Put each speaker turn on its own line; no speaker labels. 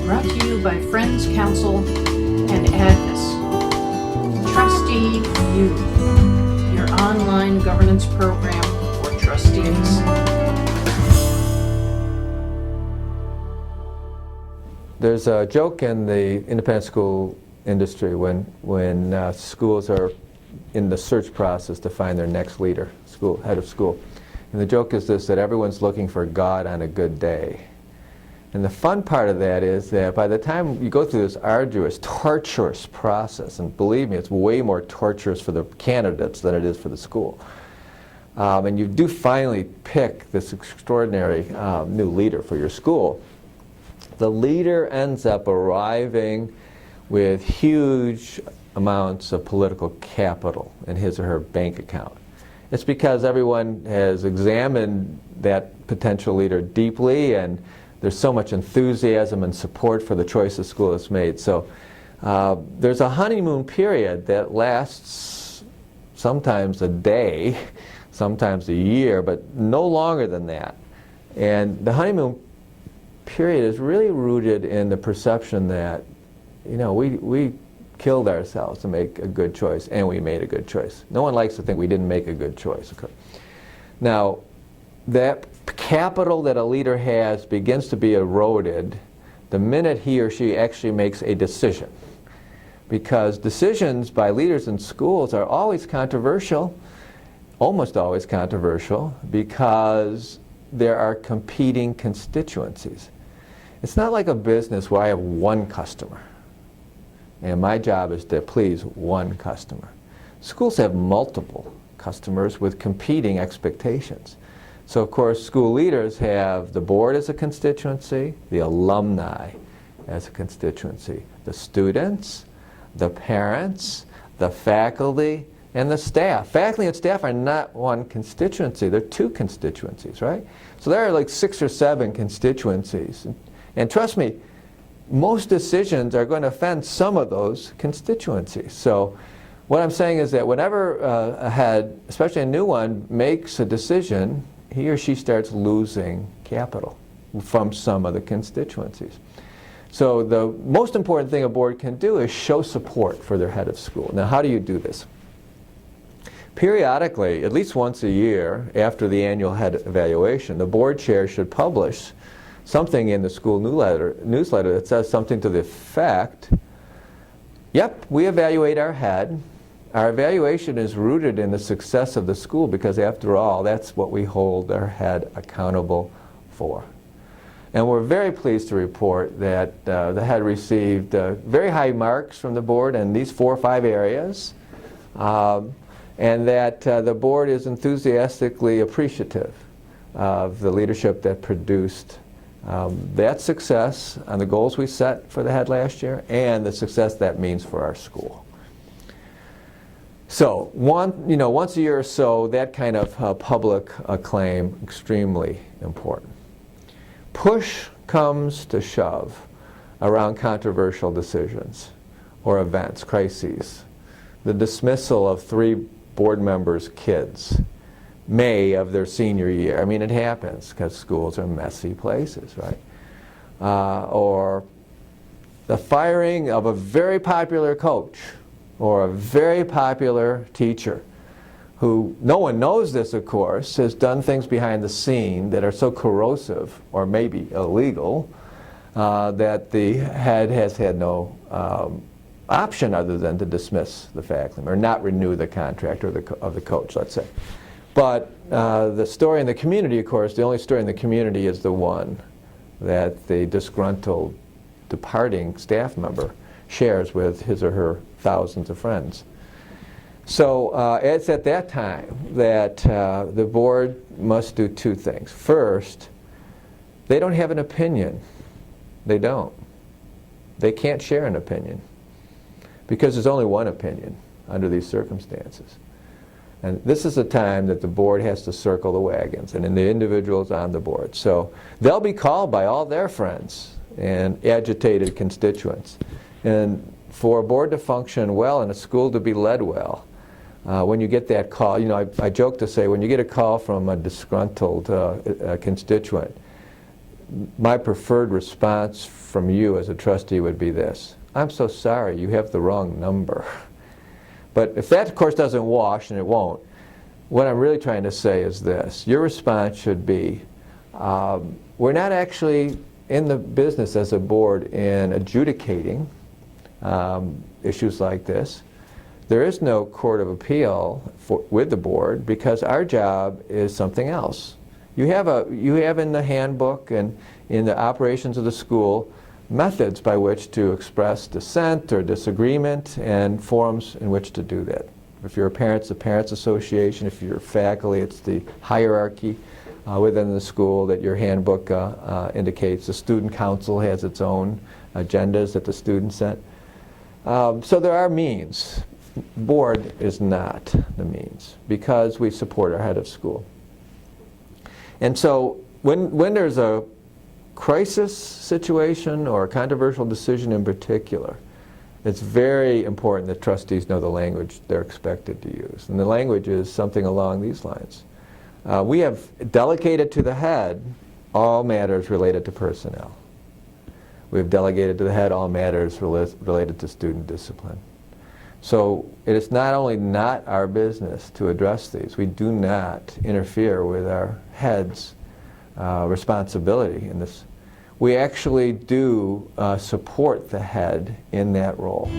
Brought to you by Friends Council and ADVIS. Trustee U, your online governance program for trustees.
There's a joke in the independent school industry when schools are in the search process to find their next leader, head of school. And the joke is this, that everyone's looking for God on a good day. And the fun part of that is that by the time you go through this arduous, torturous process, and believe me, it's way more torturous for the candidates than it is for the school, and you do finally pick this extraordinary new leader for your school, the leader ends up arriving with huge amounts of political capital in his or her bank account. It's because everyone has examined that potential leader deeply, and there's so much enthusiasm and support for the choice the school has made. So there's a honeymoon period that lasts sometimes a day, sometimes a year, but no longer than that. And the honeymoon period is really rooted in the perception that, you know, we killed ourselves to make a good choice, and we made a good choice. No one likes to think we didn't make a good choice. Okay. Now, that capital that a leader has begins to be eroded the minute he or she actually makes a decision. Because decisions by leaders in schools are always controversial, almost always controversial, because there are competing constituencies. It's not like a business where I have one customer, and my job is to please one customer. Schools have multiple customers with competing expectations. So of course, school leaders have the board as a constituency, the alumni as a constituency, the students, the parents, the faculty, and the staff. Faculty and staff are not one constituency, they're two constituencies, right? So there are like 6 or 7 constituencies. And trust me, most decisions are going to offend some of those constituencies. So what I'm saying is that whenever a head, especially a new one, makes a decision, he or she starts losing capital from some of the constituencies. So the most important thing a board can do is show support for their head of school. Now, how do you do this? Periodically, at least once a year, after the annual head evaluation, the board chair should publish something in the school newsletter that says something to the effect, yep, we evaluate our head. Our evaluation is rooted in the success of the school because, after all, that's what we hold our head accountable for. And we're very pleased to report that the head received very high marks from the board in these 4 or 5 areas, and that the board is enthusiastically appreciative of the leadership that produced that success on the goals we set for the head last year and the success that means for our school. So once a year or so, that kind of public acclaim, extremely important. Push comes to shove around controversial decisions or events, crises. The dismissal of 3 board members' kids, May of their senior year. I mean, it happens because schools are messy places, right? Or the firing of a very popular coach or a very popular teacher who, no one knows this, of course, has done things behind the scene that are so corrosive or maybe illegal that the head has had no option other than to dismiss the faculty or not renew the contract of the coach, let's say. But the story in the community, of course, the only story in the community is the one that the disgruntled departing staff member shares with his or her thousands of friends. So it's at that time that the board must do 2 things. First, they don't have an opinion. They don't. They can't share an opinion because there's only one opinion under these circumstances. And this is the time that the board has to circle the wagons and the individuals on the board. So they'll be called by all their friends and agitated constituents. And for a board to function well and a school to be led well, when you get that call, you know, I joke to say when you get a call from a disgruntled constituent, my preferred response from you as a trustee would be this: I'm so sorry, you have the wrong number. But if that, of course, doesn't wash, and it won't, what I'm really trying to say is this: your response should be, we're not actually in the business as a board in adjudicating issues like this. There is no court of appeal with the board, because our job is something else. You have in the handbook and in the operations of the school methods by which to express dissent or disagreement, and forums in which to do that. If you're a parent, it's the Parents Association. If you're faculty, it's the hierarchy within the school that your handbook indicates. The student council has its own agendas that the students set. So there are means. Board is not the means, because we support our head of school. And so when there's a crisis situation or a controversial decision in particular, it's very important that trustees know the language they're expected to use. And the language is something along these lines. We have delegated to the head all matters related to personnel. We have delegated to the head all matters related to student discipline. So it is not only not our business to address these, we do not interfere with our head's responsibility in this. We actually do support the head in that role.